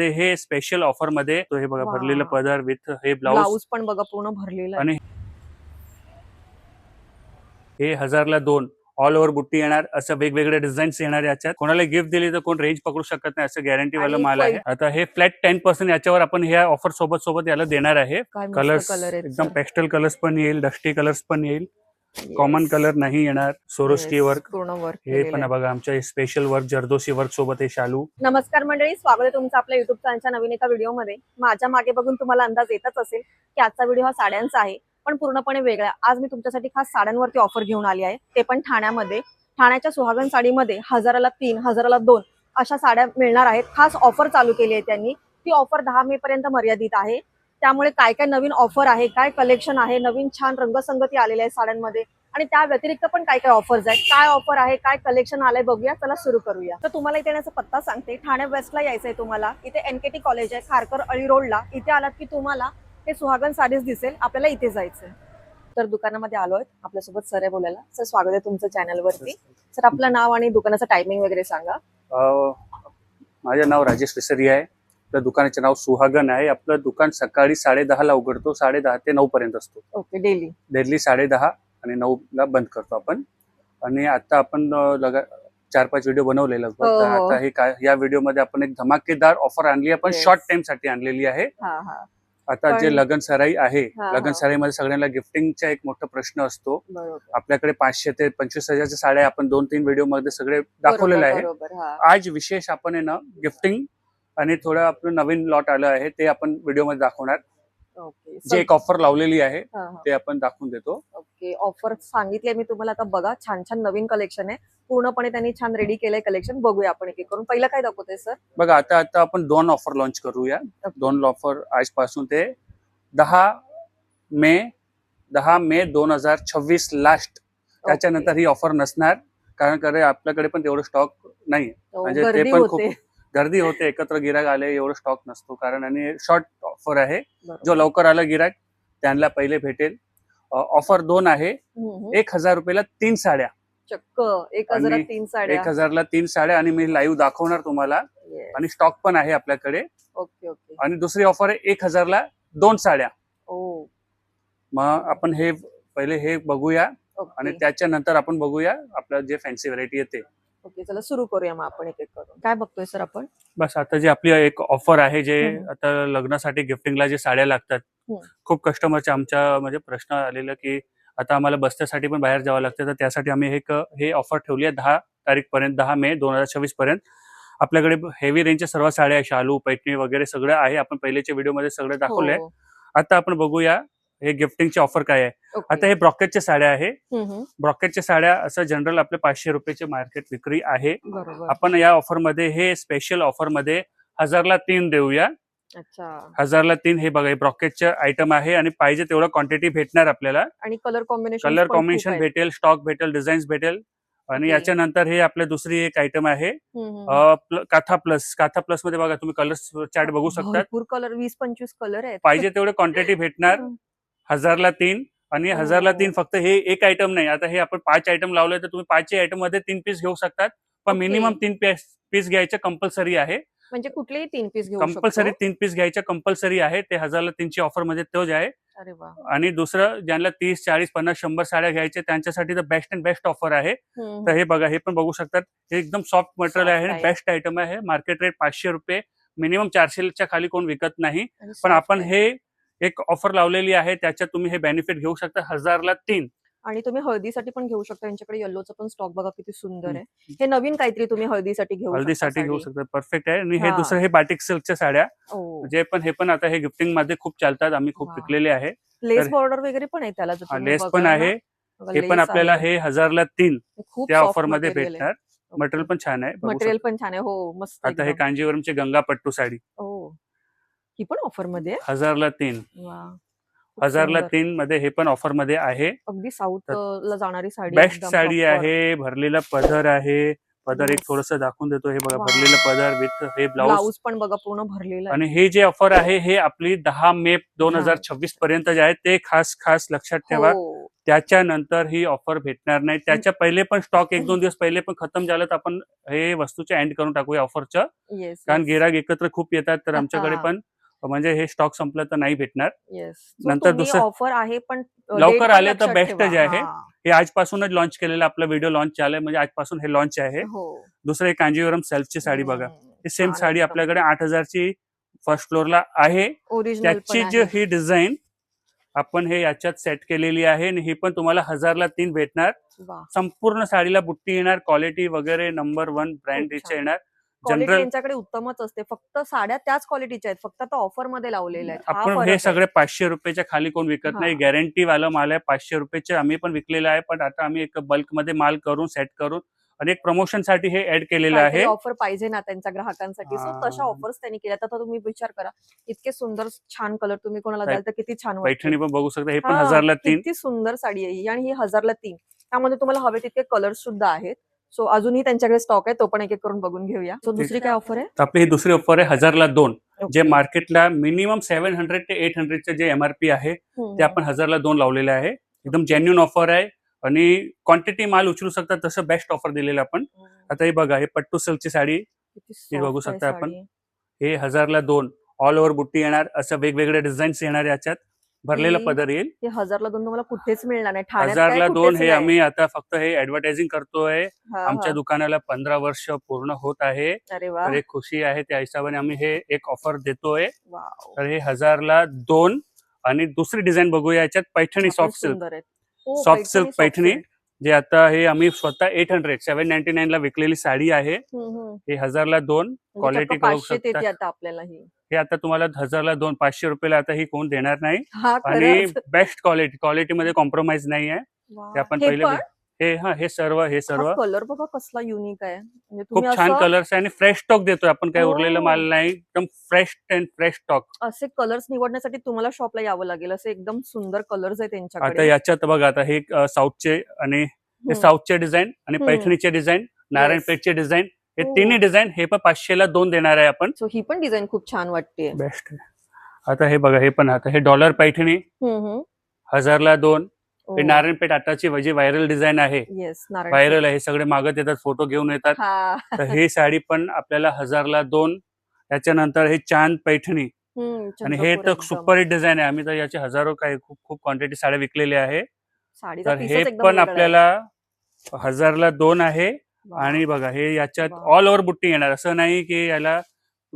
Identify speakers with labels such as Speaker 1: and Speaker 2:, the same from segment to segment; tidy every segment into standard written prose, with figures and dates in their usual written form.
Speaker 1: हे special offer मध्ये तो हे बघा
Speaker 2: वा.
Speaker 1: भरलेलं पदर विथ हे ब्लाउज
Speaker 2: ब्लाऊज पण बघा पूर्ण भरलेला आहे.
Speaker 1: आणि हे 1000ला 2 ऑल ओव्हर बुट्टी येणार, असं वेगवेगळे डिझाईन्स येणार याच्यात. कोणाला गिफ्ट दिली तर कोण रेंज पकडू शकत नाही, असं गॅरंटी वाला
Speaker 2: आणि
Speaker 1: माल आहे. आता हे फ्लॅट 10% याच्यावर आपण ह्या ऑफर सोबत याला देणार आहे.
Speaker 2: काय मस्त
Speaker 1: कलर्स
Speaker 2: कलर आहेत
Speaker 1: एकदम
Speaker 2: सर.
Speaker 1: पेस्टल कलर्स पण येईल, डस्टी कलर्स पण येईल,
Speaker 2: Yes.
Speaker 1: कॉमन कलर नाही येणार. सोरोस्टी
Speaker 2: Yes,
Speaker 1: वर्क
Speaker 2: पूर्ण वर्क
Speaker 1: हे
Speaker 2: केलेलं
Speaker 1: पण
Speaker 2: आहे.
Speaker 1: बघा आमच्या स्पेशल वर्क जरदोशी वर्क सोबत हे शालू.
Speaker 2: नमस्कार मंडळी, स्वागत आहे तुमचं आपल्या युट्यूब चॅनलच्या नवीन एका व्हिडिओमध्ये. माझ्या मागे बघून तुम्हाला अंदाज येतच असेल की आजचा व्हिडिओ हा साड्यांचा आहे, पण पूर्णपणे वेगळा. आज मी तुमच्यासाठी खास साड्यांवरती ऑफर घेऊन आली आहे, ते पण ठाण्यामध्ये. ठाण्याच्या सुहागन साडीमध्ये 1000ला 3, 1000ला 2 अशा साड्या मिळणार आहेत. खास ऑफर चालू केली आहे त्यांनी. ती ऑफर 10 मे पर्यंत मर्यादित आहे. त्यामुळे काय काय नवीन ऑफर आहे, काय कलेक्शन आहे, नवीन छान रंगसंगती आलेली आहे साड्यांमध्ये, आणि त्या व्यतिरिक्त पण काय काय ऑफर्स आहेत, काय ऑफर आहे, काय कलेक्शन आलंय बघूया. चला सुरू करूया. तर तुम्हाला इथे येण्याचा पत्ता सांगते. ठाणे वेस्टला यायचंय तुम्हाला. इथे एनकेटी कॉलेज आहे, खारकर अळी रोडला. इथे आलात की तुम्हाला हे सुहागन साडीज दिसेल. आपल्याला इथे जायचंय. तर दुकानामध्ये आलोय, आपल्यासोबत सर आहे बोलायला. सर स्वागत आहे तुमचं चॅनलवरती. सर आपलं नाव आणि दुकानाचं टायमिंग वगैरे सांगा.
Speaker 1: माझं नाव राजेश विसरी आहे. आपलं दुकानाचं नाव सुहागन आहे. आपलं दुकान सकाळी 10:30ला उघडतो, 10:30 ते 9 पर्यंत असतो.
Speaker 2: ओके. डेली
Speaker 1: 10:30 आणि 9ला बंद करतो आपण. आणि आता आपण 4-5 व्हिडिओ बनवलेला.
Speaker 2: हो,
Speaker 1: तर
Speaker 2: हो.
Speaker 1: आता हे काय, या व्हिडिओ मध्ये आपण एक धमाकेदार ऑफर आणली आहे, पण
Speaker 2: Yes.
Speaker 1: शॉर्ट टाइम साठी आणलेली आहे.
Speaker 2: हा हा.
Speaker 1: आता
Speaker 2: पण-
Speaker 1: जे लगन सराई आहे,
Speaker 2: हा,
Speaker 1: लगन
Speaker 2: हा.
Speaker 1: सराईमध्ये सगळ्यांना गिफ्टिंगचा एक मोठा प्रश्न असतो.
Speaker 2: बरोबर
Speaker 1: आपल्याकडे 500 ते 25,000च्या साड्या आपण 2-3 व्हिडिओ मध्ये सगळे दाखवलेले आहे.
Speaker 2: बरोबर. हा.
Speaker 1: आज विशेष आपण आहे ना गिफ्टिंग आणि थोडं आपलं नवीन लॉट आलं आहे, ते आपण व्हिडिओ मध्ये दाखवणार.
Speaker 2: ओके.
Speaker 1: जे एक ऑफर लावलेली आहे
Speaker 2: हा, हा.
Speaker 1: ते आपण दाखवून देतो.
Speaker 2: ओके. ऑफर सांगितले मी तुम्हाला. आता बघा, छान छान नवीन कलेक्शन आहे. पूर्णपणे त्यांनी छान रेडी केलंय कलेक्शन. बघूया आपण एक एक करून. पहिलं काय दाखवतोय सर?
Speaker 1: बघा आता आपण 2 ऑफर लॉन्च करूया. 2 ऑफर आजपासून ते 10 मे 2026 लास्ट. त्याच्यानंतर ही ऑफर नसणार, कारण आपल्याकडे पण तेवढं स्टॉक नाही. म्हणजे ते
Speaker 2: गर्दी
Speaker 1: पण खूप
Speaker 2: होते.
Speaker 1: गर्दी होते, एकत्र गिराक आले, एवढं स्टॉक नसतो. कारण आणि शॉर्ट ऑफर आहे.
Speaker 2: बरोबर.
Speaker 1: जो लवकर आला गिराक त्यांना पहिले भेटेल. ऑफर 2 आहे.
Speaker 2: हम्म.
Speaker 1: 1000 रुपयाला 3 साड्या.
Speaker 2: चक्क 1000 3 साड्या.
Speaker 1: 1000ला 3 साड्या आणि मी लाईव्ह दाखवणार तुम्हाला.
Speaker 2: Yes.
Speaker 1: आणि स्टॉक पण आहे आपल्याकडे.
Speaker 2: Okay okay.
Speaker 1: आणि दुसरी ऑफर आहे 1000ला 2 साड्या.
Speaker 2: ओ.
Speaker 1: मग आपण हे पहिले हे बघूया आणि
Speaker 2: ओके.
Speaker 1: त्याच्यानंतर आपण बघूया आपलं जे फॅन्सी व्हरायटी येते.
Speaker 2: ओके, चला सुरू करूया मग आपण एक एक करून. काय बघतोय सर आपण?
Speaker 1: बस आता जी आपली एक ऑफर आहे, जे
Speaker 2: हम्म.
Speaker 1: आता लग्नासाठी गिफ्टिंगला जे साड्या लागतात,
Speaker 2: हम्म.
Speaker 1: खूप कस्टमरचे आमच्या म्हणजे प्रश्न आलेला की आता आम्हाला बस्त्यासाठी पण बाहेर जावं लागतं. तर त्यासाठी आम्ही हे ऑफर ठेवली आहे 10 तारीखपर्यंत, 10 मे 2026 पर्यंत. आपल्याकडे हेवी रेंजच्या सर्व साड्या, शालू, पैठणी वगैरे सगळं आहे. आपण पहिल्याच्या व्हिडिओमध्ये सगळं दाखवलंय.
Speaker 2: हो.
Speaker 1: आता आपण बघूया हे गिफ्टिंगची ऑफर काय आहे.
Speaker 2: ओके.
Speaker 1: आता हे ब्रॉकेटच्या साड्या आहे.
Speaker 2: हम्म.
Speaker 1: ब्रॉकेटच्या साड्या असं जनरल आपले 500 रुपयाचे मार्केट विक्री आहे.
Speaker 2: बरोबर.
Speaker 1: आपण या ऑफर मध्ये, हे स्पेशल ऑफर मध्ये 1000ला 3 देऊया.
Speaker 2: अच्छा.
Speaker 1: 1000ला 3 हे बघा, हे ब्रॉकेटचे आयटम आहे आणि पाहिजे तेवढं क्वांटिटी भेटणार आपल्याला.
Speaker 2: आणि कलर कॉम्बिनेशन
Speaker 1: भेटेल, स्टॉक भेटेल, डिझाईन्स भेटेल. आणि
Speaker 2: Okay.
Speaker 1: याच्यानंतर हे आपल्या दुसरी एक आयटम आहे काथा प्लस मध्ये बघा, तुम्ही कलर चार्ट बघू शकता.
Speaker 2: भरपूर कलर, 20-25 कलर आहेत.
Speaker 1: पाहिजे तेवढे क्वांटिटी भेटणार. 1000ला 3 आणि 1000ला 3 फक्त हे एक आयटम नाही. आता हे आपण 5 आयटम लावले तर तुम्ही 5 आयटम मध्ये 3 पीस घेऊ शकतात, पण
Speaker 2: Okay.
Speaker 1: मिनिमम 3 पीस घ्यायचं कंपल्सरी आहे.
Speaker 2: म्हणजे कुठलेही 3 पीस घेऊ
Speaker 1: कंपल्सरी
Speaker 2: शकतो.
Speaker 1: 3 पीस घ्यायचं कंपल्सरी आहे. ते 1000ला 3 ची ऑफर मध्ये तोच आहे.
Speaker 2: अरे वा.
Speaker 1: आणि दुसरं, ज्यांना 30, 40, 50, 100 साड्या घ्यायच्या त्यांच्यासाठी तर बेस्ट अँड बेस्ट ऑफर आहे. तर हे बघा, हे पण बघू शकतात. हे एकदम सॉफ्ट मटेरियल
Speaker 2: Soft
Speaker 1: आहे,
Speaker 2: आहे.
Speaker 1: बेस्ट आयटम आहे. मार्केट रेट 500 रुपये, मिनिमम 400च्या खाली कोण विकत नाही.
Speaker 2: आणि
Speaker 1: पण
Speaker 2: soft
Speaker 1: आपण
Speaker 2: आहे.
Speaker 1: हे एक ऑफर लावलेली आहे, त्याच्यात तुम्ही हे बेनिफिट घेऊ शकता. 1000ला 3.
Speaker 2: आणि तुम्ही हळदीसाठी पण घेऊ शकता. यांच्याकडे येल्लोचा पण स्टॉक बघा किती सुंदर आहे. हे नवीन काहीतरी तुम्ही हळदीसाठी घेऊ शकता.
Speaker 1: हल्दीसाठी घेऊ
Speaker 2: साडी.
Speaker 1: शकता, परफेक्ट आहे. आणि हे
Speaker 2: हा.
Speaker 1: दुसरं, हे बाटिक सिल्कच्या साड्या,
Speaker 2: ओ.
Speaker 1: हे पण आता हे गिफ्टिंग मध्ये खूप चालतात. आम्ही खूप
Speaker 2: वा.
Speaker 1: विकलेले आहे.
Speaker 2: लेस
Speaker 1: तर-
Speaker 2: बॉर्डर वगैरे पण आहे त्याला, जर तुम्ही
Speaker 1: लेस पण
Speaker 2: बघाल ना.
Speaker 1: आहे.
Speaker 2: बघा,
Speaker 1: हे पण
Speaker 2: लेस
Speaker 1: आपल्याला
Speaker 2: आहे.
Speaker 1: हे 1000ला 3
Speaker 2: खूप
Speaker 1: त्या
Speaker 2: soft
Speaker 1: ऑफर मध्ये
Speaker 2: material आहे.
Speaker 1: भेटणार. मटेरियल पण छान आहे, बघू
Speaker 2: मटेरियल
Speaker 1: शकता.
Speaker 2: पण छान आहे. हो, मस्त
Speaker 1: आता हे
Speaker 2: एकदम.
Speaker 1: कांजीवरमचे गंगापट्टू साडी
Speaker 2: ओ. ही पण ऑफर मध्ये आहे?
Speaker 1: 1000ला 3.
Speaker 2: वा. खूप
Speaker 1: 1000ला
Speaker 2: सुंदर.
Speaker 1: 3 मध्ये हे पण ऑफर मध्ये आहे.
Speaker 2: अगदी साऊथ ला जाणारी साडी.
Speaker 1: बेस्ट
Speaker 2: एकदम
Speaker 1: साडी
Speaker 2: proper.
Speaker 1: आहे. भरलेला पदर आहे. पदर एक
Speaker 2: Yes.
Speaker 1: थोडस दाखवून देतो. हे बघा,
Speaker 2: वा.
Speaker 1: भरलेलं पदर विथ हे ब्लाउज.
Speaker 2: ब्लाऊज पण बघा पूर्ण भरलेला आहे.
Speaker 1: आणि हे जे ऑफर आहे, हे आपली 10 मे 2026 पर्यंत जे आहे, ते खास लक्षात ठेवा.
Speaker 2: हो.
Speaker 1: त्याच्यानंतर ही ऑफर भेटणार नाही. त्याच्या पहिले पण स्टॉक 1-2 दिवस पहिले पण खतम झालं तर आपण हे वस्तूचे एंड करून टाकूया ऑफरचं.
Speaker 2: येस
Speaker 1: कारण गिराईक एकत्र खूप येतात तर आमच्याकडे
Speaker 2: हा.
Speaker 1: पण म्हणजे हे स्टॉक संपलं तर नाही भेटणार.
Speaker 2: येस
Speaker 1: नंतर
Speaker 2: तुम्ही
Speaker 1: दुसरं
Speaker 2: ऑफर आहे पण
Speaker 1: लवकर
Speaker 2: date पण
Speaker 1: आले तर
Speaker 2: लक्षात
Speaker 1: बेस्ट
Speaker 2: ठेवा.
Speaker 1: जे आहे.
Speaker 2: हा.
Speaker 1: हे आजपासूनच लॉन्च केलेलं आपलं व्हिडिओ लॉन्च झालंय म्हणजे आजपासून हे लॉन्च आहे.
Speaker 2: हो
Speaker 1: दुसरं एक कांजीवरम सेल्फची साडी बघा. ही सेम
Speaker 2: छान
Speaker 1: साडी
Speaker 2: एकदम.
Speaker 1: आपल्याकडे 8,000 ची फर्स्ट फ्लोअरला आहे.
Speaker 2: ओरिजिनल पण
Speaker 1: त्याची जी
Speaker 2: आहे.
Speaker 1: ही डिझाईन आपण हे याच्यात सेट केलेली आहे आणि ही पण तुम्हाला 1000ला 3 भेटणार.
Speaker 2: वा
Speaker 1: संपूर्ण साडीला बुट्टी येणार, क्वालिटी वगैरे नंबर 1 ब्रँड
Speaker 2: खूप
Speaker 1: इथे
Speaker 2: छान.
Speaker 1: येणार.
Speaker 2: क्वालिटी
Speaker 1: जनरल
Speaker 2: यांच्याकडे उत्तमच असते. फक्त साड्या त्याच क्वालिटीच्या आहेत. फक्त आता ऑफर मध्ये लावलेल्या आहेत. हा
Speaker 1: आपण
Speaker 2: फरक
Speaker 1: हे
Speaker 2: आहे.
Speaker 1: सगळे 500 रुपयाच्या खाली कोण विकत
Speaker 2: हा.
Speaker 1: नाही. गॅरंटी वाला माल आहे. 500 रुपयाचे आम्ही पण विकलेला आहे. पण आता आम्ही एक बल्कमध्ये माल करून सेट करून आणि एक प्रमोशनसाठी हे ऍड केलेलं
Speaker 2: काहीतरी
Speaker 1: आहे.
Speaker 2: ऑफर पाहिजे ना त्यांच्या ग्राहकांसाठी. सो तशा
Speaker 1: हा.
Speaker 2: ऑफर्स त्यांनी केल्या. आता तुम्ही विचार करा इतके सुंदर छान कलर तुम्ही कोणाला
Speaker 1: काय-
Speaker 2: द्याल तर किती छान
Speaker 1: पैठणी
Speaker 2: वाटते.
Speaker 1: पण बघू शकता. हे पण
Speaker 2: हा,
Speaker 1: 1000ला 3.
Speaker 2: किती सुंदर साडी आहे ही आणि ही 1000ला 3. त्यामध्ये तुम्हाला हवे तितके कलर्स सुद्धा आहेत. सो अजूनही त्यांच्याकडे स्टॉक आहे तो पण एक एक करून बघून घेऊया. सो दुसरी काय ऑफर आहे?
Speaker 1: तर आपली ही दुसरी ऑफर आहे 1000ला 2. जे
Speaker 2: Okay.
Speaker 1: मार्केटला मिनिमम 700 ते 800 चे जे एमआरपी आहे ते आपण 1000ला 2 लावलेले आहे. एकदम जेन्युइन ऑफर आहे आणि क्वांटिटी माल उचलू शकता तसं बेस्ट ऑफर दिलेलं आपण. आता हे बघा हे पट्टू सिल्कची साडी
Speaker 2: किती
Speaker 1: हे बघू
Speaker 2: soft आहे
Speaker 1: शकता आपण.
Speaker 2: साडी.
Speaker 1: हे 1000ला 2 ऑल ओव्हर बुट्टी येणार. असं वेगवेगळे डिझाईन्स येणार याच्यात. भरलेला
Speaker 2: ही-
Speaker 1: पदर येईल.
Speaker 2: हे 1000ला 2 तुम्हाला कुठेच मिळणार नाही. ठाण्यात काय
Speaker 1: 1000ला 2
Speaker 2: कुठेच
Speaker 1: हे
Speaker 2: नाही.
Speaker 1: आम्ही आता फक्त हे ऍडव्हर्टायझिंग करतोय.
Speaker 2: हा,
Speaker 1: आमच्या
Speaker 2: हा.
Speaker 1: दुकानाला 15 वर्ष पूर्ण होत आहे.
Speaker 2: अरे वा
Speaker 1: तर एक खुशी आहे त्या हिशोबाने आम्ही हे एक ऑफर देतोय.
Speaker 2: वाव.
Speaker 1: तर हे 1000ला 2 आणि दुसरी डिझाईन बघूया याच्यात पैठणी
Speaker 2: आपण
Speaker 1: सॉफ्ट सिल्क.
Speaker 2: सुंदर आहेत. हो,
Speaker 1: soft silk
Speaker 2: soft
Speaker 1: Paithani
Speaker 2: silk.
Speaker 1: जे आता हे आम्ही स्वतः 799 ला विकलेली साडी आहे.
Speaker 2: हम्म.
Speaker 1: हे 1000ला 2
Speaker 2: म्हणजे
Speaker 1: क्वालिटी
Speaker 2: चक्क
Speaker 1: करू
Speaker 2: 500
Speaker 1: शकता.
Speaker 2: देते आता आपल्याला ही.
Speaker 1: हे आता तुम्हाला 1000ला 2 500 रुपयाला आता ही कोण देणार नाही
Speaker 2: हा
Speaker 1: आणि
Speaker 2: खरंच.
Speaker 1: बेस्ट क्वालिटीमध्ये कॉम्प्रोमाइज नाही आहे.
Speaker 2: वा.
Speaker 1: ते आपण
Speaker 2: हे
Speaker 1: पहिले
Speaker 2: पण?
Speaker 1: हे सर्व
Speaker 2: कलर बघा कसला युनिक आहे. म्हणजे
Speaker 1: खूप
Speaker 2: तुम्ही
Speaker 1: छान
Speaker 2: असं
Speaker 1: कलर्स आहे आणि फ्रेश स्टॉक देतोय आपण. काही उरलेलं
Speaker 2: हो.
Speaker 1: माल नाही. एकदम फ्रेश स्टॉक.
Speaker 2: असे कलर्स निवडण्यासाठी तुम्हाला शॉपला यावं लागेल. असे एकदम सुंदर कलर्स आहेत
Speaker 1: आता
Speaker 2: त्यांच्याकडे.
Speaker 1: याच्यात बघा आता हे साऊथचे आणि हे
Speaker 2: हम्म.
Speaker 1: साऊथचे डिझाईन आणि
Speaker 2: हम्म.
Speaker 1: पैठणीचे डिझाईन, नारायणपेठचे डिझाईन हे
Speaker 2: हो.
Speaker 1: तिन्ही डिझाईन हे पण 500ला 2 देणार आहे आपण.
Speaker 2: सो ही पण डिझाईन खूप छान वाटते.
Speaker 1: बेस्ट. आता हे बघा हे पण आता हे डॉलर पैठणी 1000ला 2. हे नारायणपेठ आताची जी व्हायरल डिझाईन आहे.
Speaker 2: येस
Speaker 1: व्हायरल आहे. हे सगळे मागत येतात, फोटो घेऊन येतात.
Speaker 2: हा.
Speaker 1: तर ही साडी पण आपल्याला 1000ला 2. त्याच्यानंतर हे चांद पैठणी आणि हे
Speaker 2: चंद्रकोर
Speaker 1: तर
Speaker 2: एकदम.
Speaker 1: सुपर हिट डिझाईन आहे. आम्ही तर याचे हजारो काही खूप क्वांटिटी साड्या विकलेल्या आहे.
Speaker 2: साडीचा
Speaker 1: तर
Speaker 2: पीसच
Speaker 1: हे
Speaker 2: एकदम
Speaker 1: पण
Speaker 2: वेगळा आहे.
Speaker 1: आपल्याला 1000ला 2 आहे.
Speaker 2: वा.
Speaker 1: आणि बघा हे याच्यात
Speaker 2: वा.
Speaker 1: ऑल ओव्हर बुट्टी येणार. असं नाही की याला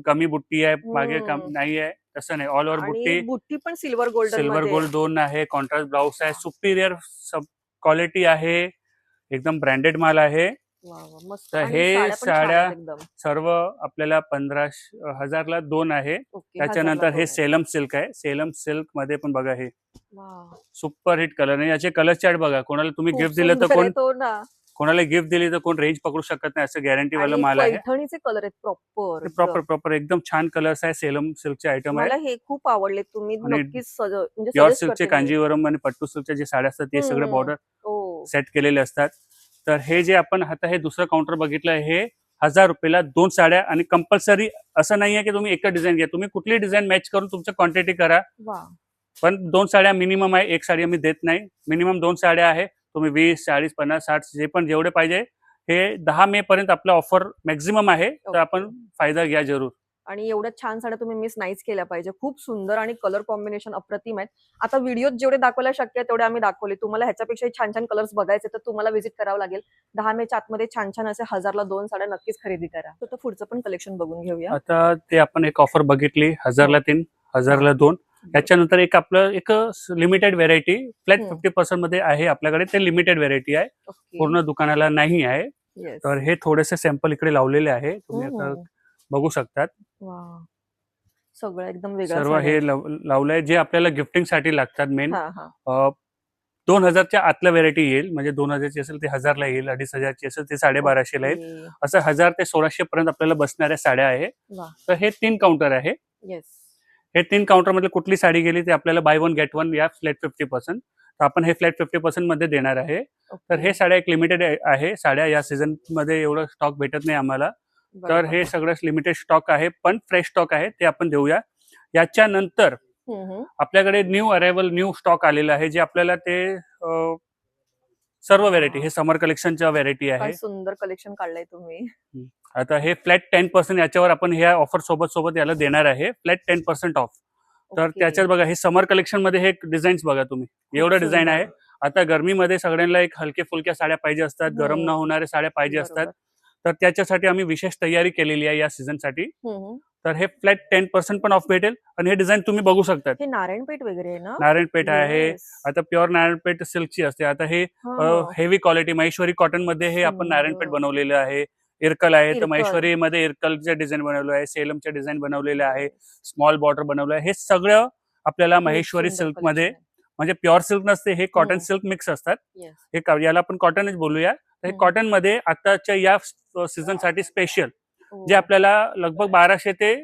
Speaker 1: कमी बुट्टी आहे मागे
Speaker 2: हम्म.
Speaker 1: नाही आहे तसं नाही. ऑल ओव्हर
Speaker 2: आणि
Speaker 1: बुट्टी
Speaker 2: बुट्टी पण सिल्वर गोल्डन
Speaker 1: सिल्वर
Speaker 2: मध्ये.
Speaker 1: गोल्ड 2 आहे. कॉन्ट्रास्ट ब्लाउज आहे. सुपिरियर सब क्वालिटी आहे. एकदम ब्रँडेड माल आहे.
Speaker 2: वा, वा, मस्त.
Speaker 1: तर
Speaker 2: आणि
Speaker 1: हे
Speaker 2: साड्या पण छान आहेत
Speaker 1: साड्या
Speaker 2: एकदम.
Speaker 1: सर्व आपल्याला 1000ला 2 आहे.
Speaker 2: ओके,
Speaker 1: त्याच्यानंतर
Speaker 2: 1000ला
Speaker 1: हे
Speaker 2: 2.
Speaker 1: सेलम सिल्क आहे. सेलम सिल्क मध्ये पण बघा हे
Speaker 2: वा.
Speaker 1: सुपर हिट कलर आहे. याचे कलर चार्ट बघा. कोणाला तुम्ही
Speaker 2: खूप
Speaker 1: गिफ्ट दिलं तर
Speaker 2: सुंदर
Speaker 1: कोण
Speaker 2: आहे तो ना.
Speaker 1: कोणाला गिफ्ट दिली तर कोण रेंज पकडू शकत नाही. असं गॅरंटी वाला
Speaker 2: आणि
Speaker 1: माल आहे.
Speaker 2: पैठणीचे कलर आहेत प्रॉपर.
Speaker 1: प्रॉपर एकदम छान कलर्स आहे. सेलम सिल्कचे आयटम आहे.
Speaker 2: मला हे खूप आवडले. तुम्ही
Speaker 1: आणि
Speaker 2: नक्कीच म्हणजे
Speaker 1: प्युअर
Speaker 2: suggest
Speaker 1: सिल्कचे
Speaker 2: करते मी.
Speaker 1: कांजीवरम आणि पट्टू सिल्कचे जे साड्या असतात ते सगळे
Speaker 2: हम्म.
Speaker 1: बॉर्डर
Speaker 2: हो.
Speaker 1: सेट केलेले असतात. तर हे जे आपण आता हे दुसरं काउंटर बघितलं हे 1000 रुपयाला 2 साड्या आणि कंपल्सरी असं नाहीये की तुम्ही एकच डिझाईन घ्या. तुम्ही कुठली डिझाईन मॅच करून तुमचं क्वांटिटी करा.
Speaker 2: वा.
Speaker 1: पण 2 साड्या मिनिमम आहे. एक साडी आम्ही देत नाही. मिनिमम 2 साड्या आहे. तुम्ही 20, 40, 50, 60 जे पण जेवढे पाहिजे हे 10 मे पर्यंत आपलं ऑफर मॅक्झिमम आहे. तर आपण फायदा घ्या जरूर.
Speaker 2: आणि एवढ्या छान साड्या तुम्ही मिस नाहीच केल्या पाहिजे. खूप सुंदर आणि कलर कॉम्बिनेशन अप्रतिम आहेत. आता व्हिडिओत जेवढे दाखवायला शक्य आहे तेवढे आम्ही दाखवले. तुम्हाला ह्याच्यापेक्षा छान छान कलर्स बघायचे तर तुम्हाला व्हिजिट करावं लागेल. 10 मेच्या आतमध्ये छान छान असे 1000ला 2 साड्या नक्कीच खरेदी करा. तर पुढचं पण कलेक्शन बघून घेऊया.
Speaker 1: आता ते आपण एक ऑफर बघितली 1000ला 3, 1000ला 2. त्याच्यानंतर एक आपलं एक लिमिटेड व्हेरायटी फ्लॅट 50% मध्ये आहे आपल्याकडे. ते लिमिटेड व्हेरायटी आहे.
Speaker 2: ओके.
Speaker 1: पूर्ण दुकानाला नाही आहे.
Speaker 2: येस.
Speaker 1: तर हे थोडेसे सॅम्पल इकडे लावलेले आहे. तुम्ही आता बघू शकतात.
Speaker 2: वा. सगळं एकदम वेगळं
Speaker 1: सर्व हे लावलंय जे आपल्याला गिफ्टिंग साठी लागतात मेन. 2000च्या आतल्या व्हेरायटी येईल. म्हणजे 2000ची असेल ते 1000ला येईल. 2500ची असेल ते 1250ला येईल. असं 1000 ते 1600 पर्यंत आपल्याला बसणाऱ्या साड्या आहे. तर हे 3 काउंटर आहे.
Speaker 2: येस.
Speaker 1: हे 3 काउंटर मध्ये कुठली साडी गेली ते आपल्याला बाय 1 गेट 1 या फ्लॅट 50%. तर आपण हे फ्लॅट 50% मध्ये देणार आहे. तर हे साड्या एक लिमिटेड आहे. साड्या या सीझन मध्ये एवढं स्टॉक भेटत नाही आम्हाला. तर हे सगळं लिमिटेड स्टॉक आहे पण फ्रेश स्टॉक आहे ते आपण देऊया. याच्यानंतर आपल्याकडे न्यू अरायवल न्यू स्टॉक आलेला आहे, जे आपल्याला ते सर्व व्हेरायटी, हे समर कलेक्शनच्या व्हेरायटी आहे.
Speaker 2: काय सुंदर कलेक्शन काढलंय तुम्ही.
Speaker 1: आता हे फ्लॅट 10% याच्यावर आपण ह्या ऑफर सोबत याला देणार आहे, फ्लॅट 10% ऑफ. तर
Speaker 2: ओके.
Speaker 1: त्याच्यात बघा, हे समर कलेक्शन मध्ये हे डिझाईन्स बघा तुम्ही, एवढं डिझाईन आहे. आता गरमीमध्ये सगळ्यांना एक हलके फुलक्या साड्या पाहिजे असतात, गरम न होणाऱ्या साड्या पाहिजे असतात. तर त्याच्यासाठी आम्ही विशेष तयारी केलेली आहे या सीझनसाठी. तर हे फ्लॅट 10% पण ऑफ भेटेल आणि हे डिझाईन तुम्ही बघू शकता.
Speaker 2: हे नारायणपेठ वगैरे आहे ना?
Speaker 1: नारायणपेठ आहे,
Speaker 2: Yes.
Speaker 1: आता प्युअर नारायणपेठ सिल्कची असते. आता हे
Speaker 2: हा.
Speaker 1: हेवी क्वालिटी महेश्वरी कॉटन मध्ये हे आपण
Speaker 2: सुंदर.
Speaker 1: नारायणपेठ बनवलेलं आहे. इरकल आहे, तर
Speaker 2: इरकल.
Speaker 1: महेश्वरी मध्ये इरकलचे डिझाईन बनवलं आहे, सेलमचे डिझाईन बनवलेले आहे, स्मॉल बॉर्डर बनवलं आहे. हे सगळं आपल्याला महेश्वरी
Speaker 2: सुंदर
Speaker 1: सिल्क मध्ये,
Speaker 2: collection
Speaker 1: म्हणजे प्युअर सिल्क नसते, हे कॉटन
Speaker 2: हम्म.
Speaker 1: सिल्क मिक्स असतात.
Speaker 2: आहे. Yes.
Speaker 1: हे याला आपण कॉटनच बोलूया. तर हे
Speaker 2: हम्म.
Speaker 1: कॉटन मध्ये आताच्या या सीझन साठी स्पेशल,
Speaker 2: हो.
Speaker 1: जे आपल्याला लगभग 1200 ते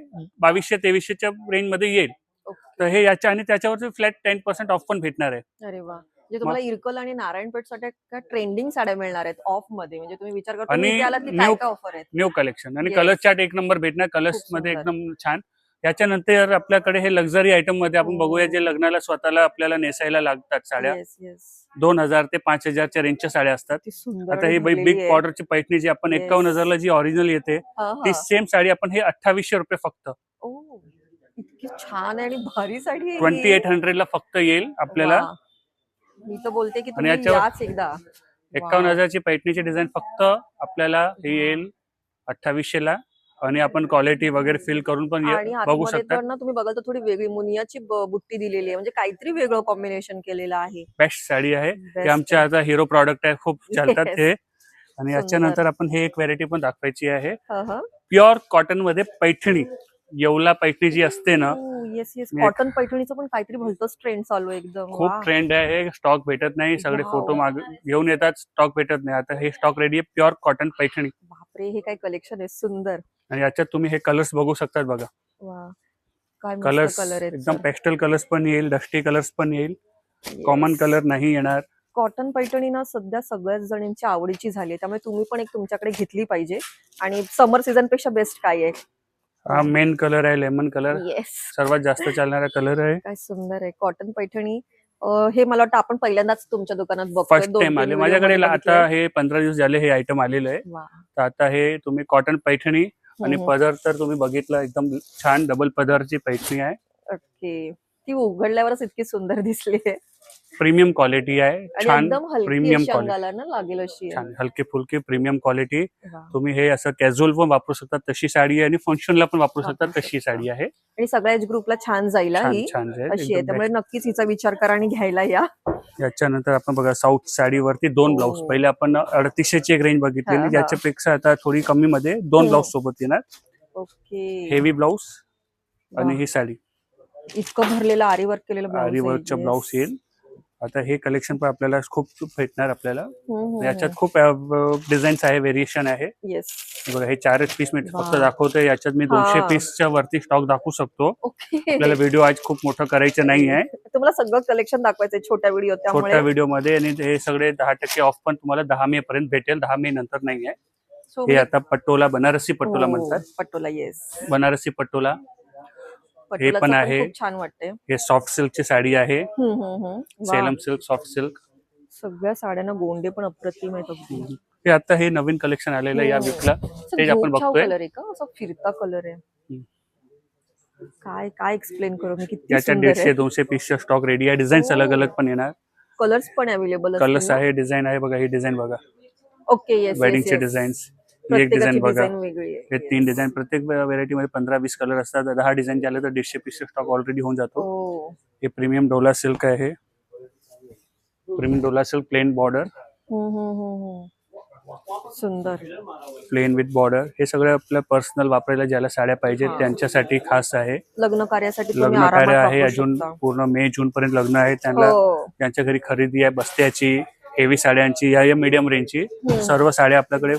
Speaker 1: 2200-2300च्या रेंज मध्ये येईल.
Speaker 2: ओके.
Speaker 1: तर हे याच्या आणि त्याच्यावरती फ्लॅट 10% ऑफ पण भेटणार आहे.
Speaker 2: अरे वा, म्हणजे तुम्हाला इरकल आणि नारायणपेठ साठी काय ट्रेंडिंग साड्या मिळणार आहेत ऑफ मध्ये. म्हणजे तुम्ही विचार करता
Speaker 1: आणि
Speaker 2: इथे आलात की काय
Speaker 1: new-
Speaker 2: काय ऑफर आहेत.
Speaker 1: न्यू कलेक्शन आणि
Speaker 2: Yes.
Speaker 1: कलर चार्ट एक नंबर भेटणार. कलर्स
Speaker 2: खूप
Speaker 1: मध्ये
Speaker 2: सुंदर.
Speaker 1: एकदम छान. याच्यानंतर आपल्याकडे हे लक्झरी आयटम मध्ये आपण
Speaker 2: हो.
Speaker 1: बघूया, जे लग्नाला स्वतःला आपल्याला नेसायला लागतात साड्या.
Speaker 2: Yes, yes.
Speaker 1: 2000 ते 5000च्या रेंजच्या साड्या असतात.
Speaker 2: ती सुंदर
Speaker 1: आता
Speaker 2: आणि
Speaker 1: ही
Speaker 2: भरलेली
Speaker 1: बिग
Speaker 2: आहे.
Speaker 1: बॉर्डरची पैठणी जी आपण
Speaker 2: Yes.
Speaker 1: 51,000ला जी ऑरिजिनल येते,
Speaker 2: हा,
Speaker 1: ती
Speaker 2: हा.
Speaker 1: सेम साडी आपण हे 2800 रुपये फक्त,
Speaker 2: ओ, इतकी छान आणि भारी साडी आहे ही.
Speaker 1: 2800ला फक्त येईल आपल्याला.
Speaker 2: वा. मी तर बोलते की
Speaker 1: आणि
Speaker 2: तुम्ही
Speaker 1: याच्यावर
Speaker 2: याच एकदा.
Speaker 1: 51,000ची पैठणीची डिझाईन फक्त आपल्याला हे येईल 2800ला. आणि आपण क्वालिटी वगैरे फील करून पण
Speaker 2: आणि
Speaker 1: बघू
Speaker 2: आतमध्ये
Speaker 1: शकता.
Speaker 2: तर ना तुम्ही बघाल तर थोडी वेगळी मुनियाची बुट्टी दिलेली आहे. म्हणजे काहीतरी वेगळं कॉम्बिनेशन केलेलं आहे.
Speaker 1: बेस्ट साडी आहे. हे
Speaker 2: Best
Speaker 1: आमच्या
Speaker 2: आहे.
Speaker 1: आता हिरो प्रॉडक्ट आहे, खूप चालतात
Speaker 2: Yes.
Speaker 1: हे. आणि याच्यानंतर आपण हे एक व्हेरायटी पण दाखवायची आहे,
Speaker 2: हा, हा.
Speaker 1: प्युअर कॉटन मध्ये पैठणी. येवला पैठणी जी असते ना,
Speaker 2: येस येस,
Speaker 1: मी
Speaker 2: कॉटन पैठणीचं पण काहीतरी भलतंच ट्रेंड चालू आहे एकदम.
Speaker 1: खूप
Speaker 2: वा.
Speaker 1: ट्रेंड आहे. स्टॉक भेटत नाही, सगळे
Speaker 2: Wow.
Speaker 1: फोटो घेऊन येतात, स्टॉक भेटत नाही. आता हे स्टॉक रेडी आहे, प्युअर कॉटन पैठणी.
Speaker 2: बापरे, हे काय कलेक्शन आहे सुंदर.
Speaker 1: आणि याच्यात तुम्ही हे कलर्स बघू शकतात बघा.
Speaker 2: वा, काय मस्त
Speaker 1: कलर्स
Speaker 2: कलर आहेत.
Speaker 1: एकदम पेस्टल कलर्स पण येईल, डस्टी कलर्स पण येईल, कॉमन कलर नाही येणार.
Speaker 2: कॉटन पैठणी ना सध्या सगळ्याच जणांची आवडीची झाली आहे. त्यामुळे तुम्ही पण एक तुमच्याकडे घेतली पाहिजे. आणि समर सीझन पेक्षा बेस्ट काय आहे.
Speaker 1: हा मेन कलर आहे, लेमन कलर,
Speaker 2: येस,
Speaker 1: सर्वात जास्त चालणारा कलर आहे.
Speaker 2: काय सुंदर आहे कॉटन पैठणी. हे मला वाटतं आपण पहिल्यांदाच तुमच्या दुकानात बघतोय.
Speaker 1: फर्स्ट टाइम आले माझ्याकडे. आता हे 15 दिवस झाले हे आयटम आलेलं आहे.
Speaker 2: वा.
Speaker 1: तर आता हे तुम्ही कॉटन पैठणी आणि
Speaker 2: हम्म.
Speaker 1: पदर तर तुम्ही बघितलं, एकदम छान डबल पदरची पैठणी आहे.
Speaker 2: ओके, ती उघडल्यावरच इतकी सुंदर दिसली आहे.
Speaker 1: प्रीमियम क्वालिटी आहे,
Speaker 2: आणि
Speaker 1: छान
Speaker 2: एकदम हलकी
Speaker 1: प्रीमियम
Speaker 2: अशी
Speaker 1: क्वालिटी,
Speaker 2: अंगाला ना लागेल अशी आहे.
Speaker 1: छान हलकी फुलकी प्रीमियम क्वालिटी.
Speaker 2: वा.
Speaker 1: तुम्ही हे असं कॅज्युअल पण वापरू शकता तशी साडी आहे, आणि फंक्शनला पण वापरू शकता
Speaker 2: वापरू
Speaker 1: तशी
Speaker 2: शकता.
Speaker 1: साडी आहे.
Speaker 2: आणि सगळ्या एज ग्रुपला छान जाईल हा
Speaker 1: छान
Speaker 2: ही
Speaker 1: छान आहे,
Speaker 2: अशी आहे.
Speaker 1: एकदम
Speaker 2: त्यामुळे नक्कीच हिचा विचार करा आणि घ्यायला या.
Speaker 1: best. याच्यानंतर आपण बघा साऊथ साडीवरती 2
Speaker 2: हो.
Speaker 1: ब्लाऊज. पहिले आपण 3800ची एक रेंज
Speaker 2: हा,
Speaker 1: बघितलेली,
Speaker 2: हा.
Speaker 1: ज्याच्यापेक्षा आता थोडी कमी मध्ये 2
Speaker 2: हम्म.
Speaker 1: ब्लाऊज सोबत येणार.
Speaker 2: ओके,
Speaker 1: हेवी ब्लाऊज आणि
Speaker 2: वा.
Speaker 1: ही साडी
Speaker 2: इतकं भरलेलं आरी वर्क केलेलं ब्लाऊज
Speaker 1: आरी वर्कचा ब्लाऊज येईल. आता हे कलेक्शन पण आपल्याला खूप भेटणार आपल्याला. याच्यात खूप डिझाईन्स आहे, व्हेरिएशन आहे.
Speaker 2: येस.
Speaker 1: बघा हे 4च पीस मी फक्त
Speaker 2: वा.
Speaker 1: दाखवतोय. याच्यात मी 200
Speaker 2: हा.
Speaker 1: पीसच्या वरती स्टॉक दाखवू शकतो.
Speaker 2: ओके,
Speaker 1: आपल्याला व्हिडिओ आज खूप मोठं करायचं नाही आहे,
Speaker 2: तुम्हाला सगळं कलेक्शन दाखवायचंय छोट्या व्हिडिओ.
Speaker 1: छोट्या
Speaker 2: त्यामुळे
Speaker 1: व्हिडिओ मध्ये. आणि हे सगळे 10% ऑफ पण तुम्हाला 10 मे पर्यंत भेटेल. 10 मे नंतर नाही आहे.
Speaker 2: So,
Speaker 1: हे आता पटोला, बनारसी पटोला
Speaker 2: हो,
Speaker 1: म्हणतात,
Speaker 2: पटोला. येस,
Speaker 1: बनारसी पटोला.
Speaker 2: पटोलाचं
Speaker 1: पण आहे.
Speaker 2: खूप छान वाटते.
Speaker 1: हे सॉफ्ट सिल्कची साडी आहे,
Speaker 2: वा.
Speaker 1: Salem silk, soft silk.
Speaker 2: सगळ्या साड्यांना गोंडे पण अप्रतिम आहेत अगदी.
Speaker 1: हे आता हे नवीन कलेक्शन आलेलं आहे या वीकला, तेच आपण बघतोय.
Speaker 2: कलर आहे का, असा फिरता कलर आहे. काय काय एक्सप्लेन करू मी, किती
Speaker 1: याच्यात
Speaker 2: सुंदर
Speaker 1: 150-200 पीसच्या स्टॉक रेडी आहे. डिझाईन्स अलग अलग पण येणार,
Speaker 2: कलर्स पण अवेलेबल
Speaker 1: कलर्स आहे, डिझाईन आहे. बघा ही डिझाईन बघा,
Speaker 2: ओके. येस,
Speaker 1: वेडिंगचे डिझाईन्स. ही एक डिझाईन बघा,
Speaker 2: वेगळी आहे.
Speaker 1: हे 3 डिझाईन. प्रत्येक व्हेरायटी मध्ये 15-20 कलर असतात. 10 डिझाईन झाले तर 150 पीसचा स्टॉक ऑलरेडी होऊन जातो.
Speaker 2: हो.
Speaker 1: हे प्रीमियम डोला सिल्क आहे, premium dola silk, plain border,
Speaker 2: सुंदर,
Speaker 1: प्लेन विथ बॉर्डर. हे सगळं आपल्या पर्सनल वापरायला ज्याला साड्या पाहिजे
Speaker 2: हा.
Speaker 1: त्यांच्यासाठी खास आहे.
Speaker 2: लग्न कार्यासाठी तुम्ही
Speaker 1: लग्न
Speaker 2: आरामात
Speaker 1: कार्य आहे,
Speaker 2: वापरू
Speaker 1: अजून
Speaker 2: शकता.
Speaker 1: पूर्ण मे जून पर्यंत लग्न आहे. त्यांना
Speaker 2: हो.
Speaker 1: त्यांच्या घरी खरेदी आहे बस्त्याची, हेवी साड्यांची, या मीडियम रेंजची सर्व साड्या आपल्याकडे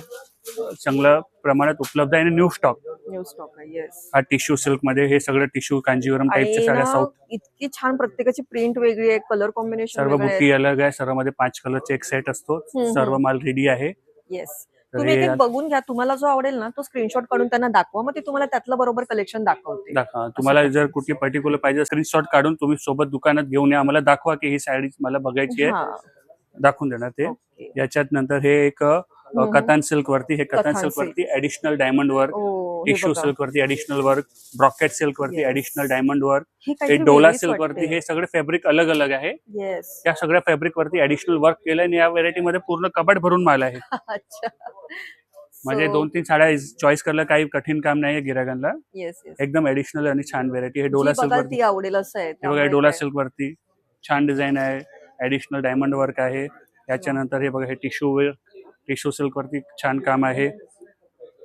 Speaker 1: चांगल्या प्रमाणात उपलब्ध आहे. आणि न्यू स्टॉक,
Speaker 2: न्यू स्टॉक आहे. येस.
Speaker 1: हा टिश्यू सिल्क मध्ये, हे सगळं टिश्यू कांजीवरम टाईपच्या साड्या, साऊथ.
Speaker 2: इतकी छान, प्रत्येकाची प्रिंट वेगळी आहे, कलर कॉम्बिनेशन
Speaker 1: सर्व बुट्टी अलग आहे. सर्व मध्ये 5 कलरचे एक सेट असतो. सर्व माल रेडी आहे.
Speaker 2: येस.
Speaker 1: तर
Speaker 2: तुम्ही
Speaker 1: हे
Speaker 2: एक बघून घ्या, तुम्हाला जो आवडेल ना तो स्क्रीनशॉट काढून त्यांना दाखवा, मग ते तुम्हाला त्यातलं बरोबर कलेक्शन दाखवते.
Speaker 1: तुम्हाला
Speaker 2: असं
Speaker 1: जर
Speaker 2: करते.
Speaker 1: कुठली पर्टिक्युलर पाहिजे स्क्रीनशॉट काढून तुम्ही सोबत दुकानात घेऊन या, आम्हाला दाखवा की ही साडी मला बघायची आहे,
Speaker 2: हा.
Speaker 1: दाखवून देणार ते.
Speaker 2: ओके.
Speaker 1: याच्यात नंतर हे एक कतान सिल्क वरती, हे कतान
Speaker 2: कथान
Speaker 1: सिल्क वरती ऍडिशनल डायमंड वर्क,
Speaker 2: ओ, हे
Speaker 1: टिश्यू
Speaker 2: बघा.
Speaker 1: सिल्क वरती ऍडिशनल वर्क, ब्रॉकेट सिल्क वरती
Speaker 2: Yes.
Speaker 1: ऍडिशनल डायमंड वर्क,
Speaker 2: हे
Speaker 1: हे
Speaker 2: काहीतरी
Speaker 1: डोला
Speaker 2: वेगळीच
Speaker 1: सिल्क वरती,
Speaker 2: वाटते.
Speaker 1: हे सगळे फॅब्रिक अलग अलग आहे.
Speaker 2: येस.
Speaker 1: त्या सगळ्या फॅब्रिक वरती ऍडिशनल वर्क केलं आणि या व्हेरायटी मध्ये पूर्ण कपाट भरून माल आहे.
Speaker 2: अच्छा.
Speaker 1: म्हणजे 2-3 साड्या चॉईस करायला काही कठीण काम नाहीये गिरायकांना.
Speaker 2: Yes yes.
Speaker 1: एकदम ऍडिशनल आणि छान व्हेरायटी. हे
Speaker 2: जी
Speaker 1: डोला सिल्क
Speaker 2: बघाल
Speaker 1: वरती,
Speaker 2: ती आवडेल असं आहे.
Speaker 1: हे बघा हे
Speaker 2: त्यामुळे
Speaker 1: डोला
Speaker 2: काय.
Speaker 1: सिल्क वरती छान डिझाईन आहे, ऍडिशनल डायमंड वर्क आहे. याच्यानंतर हे बघा हे टिश्यू सिल्क वरती छान काम आहे.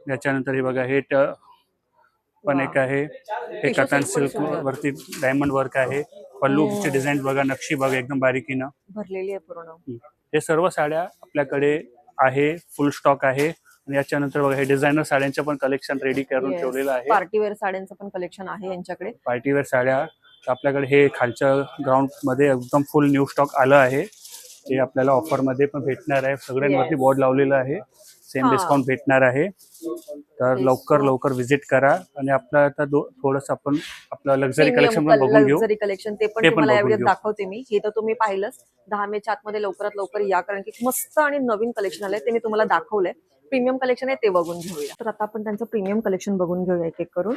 Speaker 1: याच्यानंतर हे बघा हे पण
Speaker 2: वा.
Speaker 1: एक आहे, हे
Speaker 2: Tissue
Speaker 1: कतान
Speaker 2: silk पण
Speaker 1: सिल्क
Speaker 2: सुंदर.
Speaker 1: वरती डायमंड वर्क आहे. पल्लूची डिझाईन बघा, नक्षी बघा एकदम बारीकीनं.
Speaker 2: भरलेली आहे पूर्ण.
Speaker 1: हे सर्व साड्या आपल्याकडे आहे, फुल स्टॉक आहे. आणि याच्यानंतर बघा हे डिझायनर साड्यांचं पण कलेक्शन रेडी करून ठेवलेलं आहे.
Speaker 2: पार्टीवेअर साड्यांचं पण कलेक्शन आहे यांच्याकडे.
Speaker 1: पार्टीवेअर साड्या आपल्याकडे हे खालच्या ग्राउंड मध्ये एकदम फुल न्यू स्टॉक आलं आहे. ते आपल्याला ऑफर मध्ये पण भेटणार आहे. सगळ्यांवरती
Speaker 2: Yes.
Speaker 1: बोर्ड लावलेला आहे, सेम
Speaker 2: हा.
Speaker 1: डिस्काउंट भेटणार आहे. तर
Speaker 2: Yes.
Speaker 1: लवकर व्हिजिट करा. आणि आपलं आता थोडस आपण आपलं लक्झरी कलेक्शन पण बघून घेऊ.
Speaker 2: लक्झरी कलेक्शन ते पण
Speaker 1: ते पण
Speaker 2: तुम्हाला
Speaker 1: बघून
Speaker 2: यावेळी
Speaker 1: घेऊ.
Speaker 2: दाखवते मी. हे तर तुम्ही पाहिलंच. 10 मेच्या आतमध्ये लवकरात लवकर या, कारण की मस्त आणि नवीन कलेक्शन आलंय, ते मी तुम्हाला दाखवलंय. प्रीमियम कलेक्शन आहे ते बघून घेऊया. तर आता आपण त्यांचं प्रीमियम कलेक्शन बघून घेऊया एक एक करून.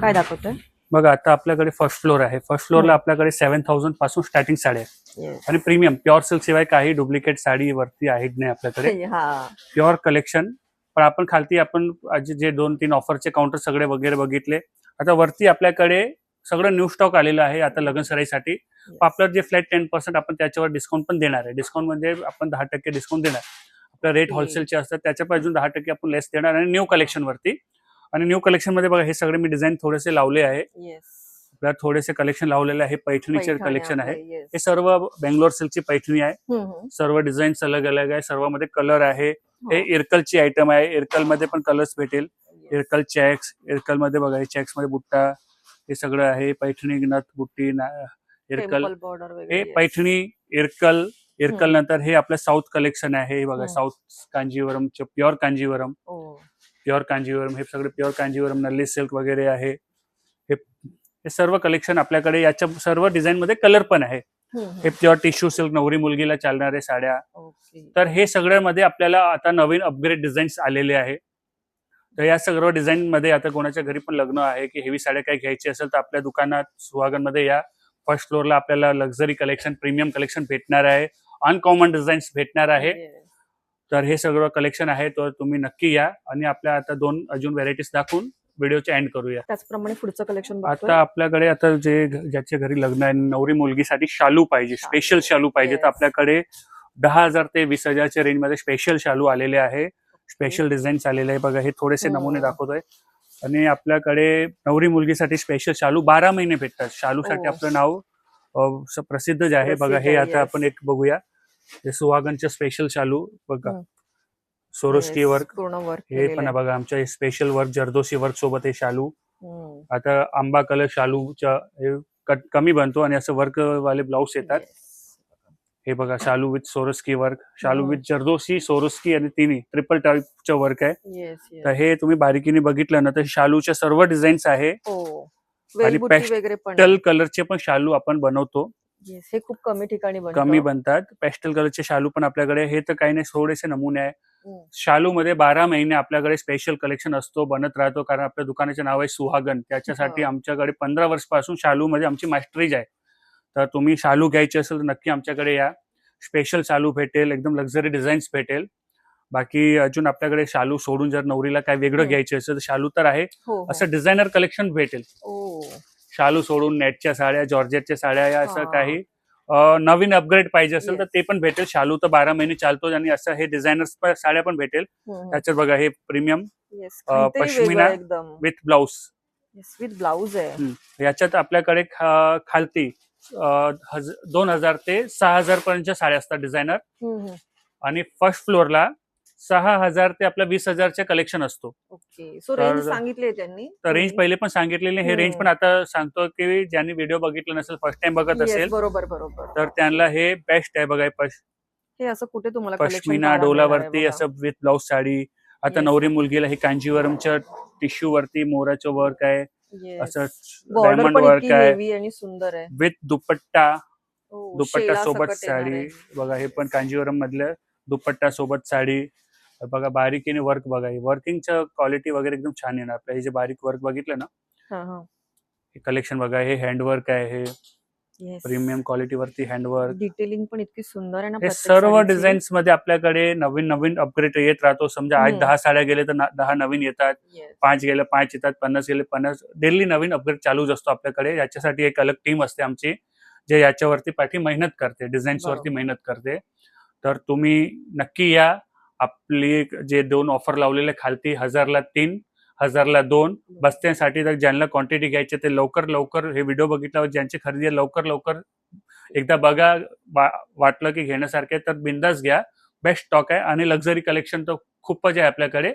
Speaker 2: काय दाखवतोय?
Speaker 1: बघा आता आपल्याकडे फर्स्ट फ्लोर आहे. फर्स्ट फ्लोअरला आपल्याकडे 7,000 पासून स्टार्टिंग साड्या आहेत.
Speaker 2: Yes.
Speaker 1: आणि प्रीमियम प्युअर सिल्क शिवाय काही डुप्लिकेट साडी वरती आहेत नाही आपल्याकडे.
Speaker 2: हा.
Speaker 1: Pure collection. पण आपण खालती आपण जे 2-3 ऑफरचे काउंटर सगळे वगैरे बघितले. आता वरती आपल्याकडे सगळं न्यू स्टॉक आलेलं आहे आता लग्न सराईसाठी. आपलं जे फ्लॅट 10% आपण त्याच्यावर डिस्काउंट पण देणार आहे. डिस्काउंट म्हणजे आपण 10% डिस्काउंट देणार. आपलं रेट होलसेलचे असतात त्याच्यापासून 10% आपण लेस देणार. आणि न्यू कलेक्शन वरती. आणि न्यू कलेक्शन मध्ये बघा हे सगळे मी डिझाईन थोडेसे लावले आहे.
Speaker 2: येस.
Speaker 1: आपल्याला थोडेसे कलेक्शन लावलेले आहे. पैठणीचे कलेक्शन आहे.
Speaker 2: येस.
Speaker 1: हे सर्व बेंगलोर सिल्कची पैठणी आहे. सर्व डिझाईन्स अलग अलग आहे. सर्वांमध्ये कलर आहे. हे इरकलची आयटम आहे. इरकल मध्ये पण कलर्स भेटेल. इरकल चॅक्स, इरकल मध्ये बघा हे चॅक्स मध्ये बुट्टा, हे सगळं आहे. पैठणी, नथ, बुट्टी, इरकल, हे पैठणी, इरकल नंतर हे आपलं साऊथ कलेक्शन आहे. हे बघा साऊथ कांजीवरमचे प्युअर कांजीवरम, हे सगळे प्युअर कांजीवरम, नल्ली सिल्क वगैरे आहे. हे सर्व कलेक्शन आपल्याकडे. याच्या सर्व डिझाईन मध्ये कलर पण आहे. हे प्युअर टिश्यू सिल्क, नवरी मुलगीला चालणारे साड्या. तर हे सगळ्यामध्ये आपल्याला आता नवीन अपग्रेड डिझाईन्स आलेले आहे. तर या सर्व डिझाईन मध्ये आता कोणाच्या घरी पण लग्न आहे की हेवी साड्या काही घ्यायची असेल तर आपल्या दुकानात सुहागन मध्ये या. फर्स्ट फ्लोअरला आपल्याला लक्झरी कलेक्शन, प्रीमियम कलेक्शन भेटणार आहे. अनकॉमन डिझाईन्स भेटणार आहे. तर हे सगळं कलेक्शन आहे, तर तुम्ही नक्की या. आणि आपल्या आता 2 अजून व्हेरायटीज दाखवून व्हिडिओचे एंड करूया.
Speaker 2: त्याचप्रमाणे पुढचं कलेक्शन
Speaker 1: आता आपल्याकडे आता ज्याच्या घरी लग्न आहे, नवरी मुलगीसाठी शालू पाहिजे, स्पेशल शालू पाहिजे, तर आपल्याकडे 10,000 ते 20,000च्या रेंज मध्ये स्पेशल शालू आलेले आहे. स्पेशल डिझाईन्स आलेले आहे. बघा हे थोडेसे नमुने दाखवतोय. आणि आपल्याकडे नवरी मुलगीसाठी स्पेशल शालू 12 महिने भेटतात. शालूसाठी आपलं नाव प्रसिद्ध जे आहे. बघा हे आता आपण एक बघूया. हे सुहागनचे स्पेशल शालू बघा, सोरोस्की वर्क, हे पण बघा आमच्या स्पेशल वर्क, जरदोशी वर्क सोबत हे शालू. आता आंबा कलर शालूच्या कमी बनतो आणि असं वर्क वाले ब्लाउज येतात. हे बघा शालू विथ सोरोस्की वर्क, शालू विथ जरदोशी, सोरोस्की आणि तिन्ही ट्रिपल टाईपचं वर्क आहे. तर हे तुम्ही बारीकीने बघितलं ना तर शालूच्या सर्व डिझाईन्स आहे. आणि पेस्टल कलरचे पण शालू आपण बनवतो.
Speaker 2: हे खूप कमी ठिकाणी
Speaker 1: कमी बनतात. पेस्टल कलरचे शालू पण आपल्याकडे. हे तर काही नाही, थोडेसे नमुने आहे. शालू मध्ये 12 महिने आपल्याकडे स्पेशल कलेक्शन असतो, बनत राहतो. कारण आपल्या दुकानाचे नाव आहे सुहागन. त्याच्यासाठी आमच्याकडे 15 वर्षपासून शालू मध्ये आमची मास्टरीज आहे. तर तुम्ही शालू घ्यायचे असेल तर नक्की आमच्याकडे या. स्पेशल शालू भेटेल, एकदम लक्झरी डिझाईन्स भेटेल. बाकी अजून आपल्याकडे शालू सोडून जर नवरीला काय वेगळं घ्यायचं असेल तर शालू तर आहे. असं डिझायनर कलेक्शन भेटेल. शालू सोडून नेटच्या साड्या, जॉर्जेटच्या साड्या, या असं काही नवीन अपग्रेड पाहिजे असेल तर ते पण भेटेल. शालू तर 12 महिने चालतो. आणि असं हे डिझायनर साड्या पण भेटेल. त्याच्यात बघा हे प्रीमियम पश्मिना विथ ब्लाउज आहे. याच्यात आपल्याकडे खालती 2,000 ते 6,000 पर्यंतच्या साड्या असतात डिझायनर. आणि फर्स्ट फ्लोअरला 6,000 ते आपल्या 20,000चे कलेक्शन असतो.
Speaker 2: सांगितले त्यांनी.
Speaker 1: तर रेंज पहिले पण सांगितलेले. हे रेंज पण आता सांगतो की ज्यांनी व्हिडिओ बघितलं नसेल, फर्स्ट टाइम बघत असेल,
Speaker 2: बरोबर
Speaker 1: तर त्यांना हे बेस्ट आहे. बघा
Speaker 2: हे असं कुठे तुम्हाला collection
Speaker 1: पश्मिना
Speaker 2: पाहायला मिळणार आहे
Speaker 1: डोलावरती
Speaker 2: बघा.
Speaker 1: असं विथ ब्लाउज साडी. आता
Speaker 2: Yes.
Speaker 1: नवरी मुलगीला ही कांजीवरमच्या टिश्यू वरती मोराचं वर्क आहे,
Speaker 2: Yes.
Speaker 1: असं
Speaker 2: बॉर्डर
Speaker 1: डायमंड
Speaker 2: पण
Speaker 1: वर्क
Speaker 2: इतकी
Speaker 1: आहे
Speaker 2: हेवी आणि सुंदर आहे.
Speaker 1: विथ दुपट्टा.
Speaker 2: हो,
Speaker 1: दुपट्टा
Speaker 2: शेला
Speaker 1: सोबत
Speaker 2: सकट येणार
Speaker 1: साडी
Speaker 2: आहे.
Speaker 1: बघा, हे पण कांजीवरम मधलं दुपट्टा सोबत साडी बघा. बारीकीने वर्क बघा, वर्किंगचं क्वालिटी वगैरे एकदम छान येणार. आपलं हे जे बारीक वर्क बघितलं ना,
Speaker 2: हां, हां.
Speaker 1: हे कलेक्शन बघा. हे हँडवर्क आहे, हे
Speaker 2: येस.
Speaker 1: प्रीमियम क्वालिटी वरती हँडवर्क.
Speaker 2: डिटेलिंग पण इतकी सुंदर आहे ना
Speaker 1: हे
Speaker 2: प्रत्येक
Speaker 1: सर्व
Speaker 2: साडीची.
Speaker 1: डिझाईन्स मध्ये आपल्याकडे नवीन नवीन अपग्रेड येत राहतो. समजा आज 10 साड्या गेले तर 10 नवीन येतात,
Speaker 2: Yes.
Speaker 1: 5 गेले 5 येतात, 50 गेले 50. डेली नवीन अपग्रेड चालूच असतो आपल्याकडे. याच्यासाठी एक अलग टीम असते आमची, जे याच्यावरती पाठी मेहनत करते, डिझाईन्स वरती
Speaker 2: बरोबर.
Speaker 1: मेहनत करते. तर तुम्ही नक्की या. आपली जे 2 ऑफर लावलेले खालती, 1000ला 3, 1000ला 2 बस्त्यांसाठी. तर ज्यांना क्वांटिटी घ्यायची ते लवकर लवकर हे व्हिडिओ बघितल्यावर ज्यांची खरेदी आहे लवकर लवकर एकदा बघा. वाटलं की घेण्यासारखे तर बिंदास घ्या. बेस्ट स्टॉक आहे आणि लक्झरी कलेक्शन तर खूपच आहे आपल्याकडे.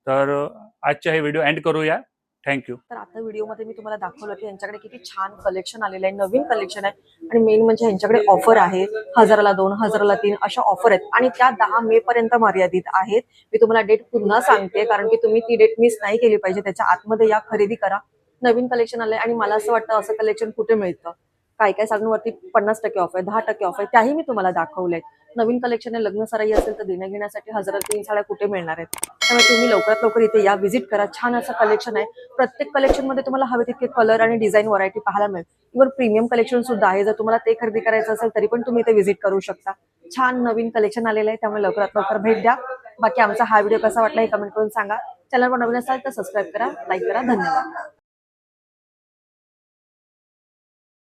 Speaker 1: तर आजचा हे व्हिडिओ एंड करूया. थँक्यू.
Speaker 2: तर आता व्हिडिओमध्ये मी तुम्हाला दाखवलं की यांच्याकडे किती छान कलेक्शन आलेलं आहे, नवीन कलेक्शन आहे आणि मेन म्हणजे यांच्याकडे ऑफर आहे. 1000ला 2, 1000ला 3 अशा ऑफर आहेत आणि त्या 10 मे पर्यंत मर्यादित आहेत. मी तुम्हाला डेट पुन्हा सांगते कारण की तुम्ही ती डेट मिस नाही केली पाहिजे. त्याच्या आतमध्ये या, खरेदी करा. नवीन कलेक्शन आलंय आणि मला असं वाटतं असं कलेक्शन कुठे मिळतं. काय साड्यांवरती 50% ऑफ आहे, 10% ऑफ आहे, त्याही मी तुम्हाला दाखवलंय. नवीन कलेक्शन आहे, लग्न सराई असेल तर देण्या घेण्यासाठी 1000ला 3 साड्या कुठे मिळणार आहेत. त्यामुळे तुम्ही लवकरात लवकर इथे या, व्हिजिट करा. छान असं कलेक्शन आहे. प्रत्येक कलेक्शन मध्ये तुम्हाला हवे तितके कलर आणि डिझाईन व्हरायटी पाहायला मिळेल. इव्हन प्रीमियम कलेक्शन सुद्धा आहे. जर तुम्हाला ते खरेदी करायचं असेल तरी पण तुम्ही इथे व्हिजिट करू शकता. छान नवीन कलेक्शन आलेलं आहे, त्यामुळे लवकरात लवकर भेट द्या. बाकी आमचा हा व्हिडिओ कसा वाटला हे कमेंट करून सांगा. चॅनलवर नवीन असाल तर सबस्क्राईब करा, लाईक करा. धन्यवाद.